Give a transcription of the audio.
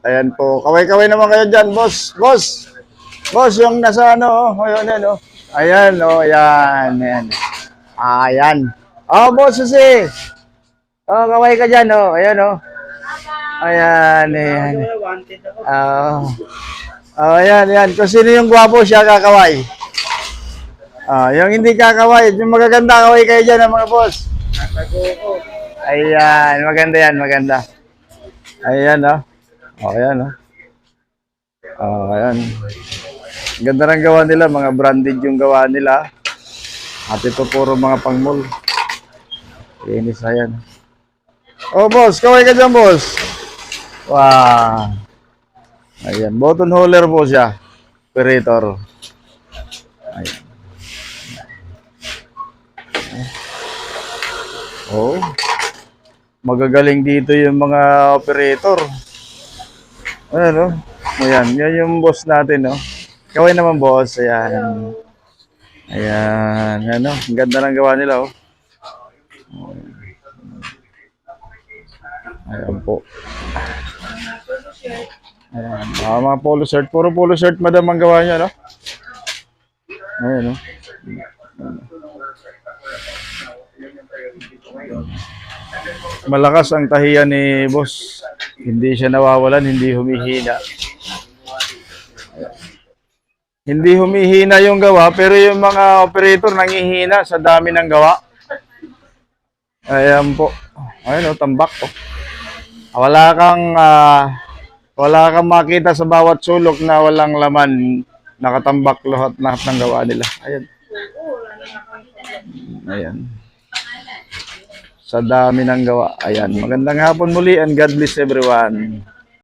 Ayan po. Kaway-kaway naman kayo dyan, boss. Boss. Boss, yung nasa ano, oh. Ayan, ayan, oh. Ayan, oh, ayan. Ayan. Ayan. Oh, boss, Susi. Oh, kaway ka dyan, oh. Ayan, oh. Ayan, ayan. Oh. Oh, ayan, ayan. Kung sino yung gwapo siya, kakaway. Ah, yung hindi kakaway, yung magaganda kaway kayo dyan, mga boss. Ayan, maganda yan, maganda. Ayan, oh. Oh, ayan, oh. Oh, ayan. Ganda ng gawa nila, mga branded yung gawa nila. At ito puro mga pang-mall. Inis na yan. Oh, boss, kaway ka dyan, boss. Wow. Ayan, button holder po siya. Operator. Ayan. Oh, magagaling dito yung mga operator. Ayan, oh. Ayan, yan yung boss natin, no? Kaway naman, boss. Ayan. Ayan, ano, ang ganda ng gawa nila, oh. Ayan po. Ayan, mga polo shirt. Puro polo shirt, madam, ang gawa niya, no? Ayan, oh. Malakas ang tahiyan ni boss. Hindi siya nawawalan, hindi humihina. Hindi humihina yung gawa, pero yung mga operator nangihina sa dami ng gawa. Ayan po. Ayun, oh, tambak po. Wala kang makita sa bawat sulok na walang laman. Nakatambak lahat ng gawa nila. Ayan. Ayan. Sa dami ng gawa. Ayan. Magandang hapon muli and God bless everyone.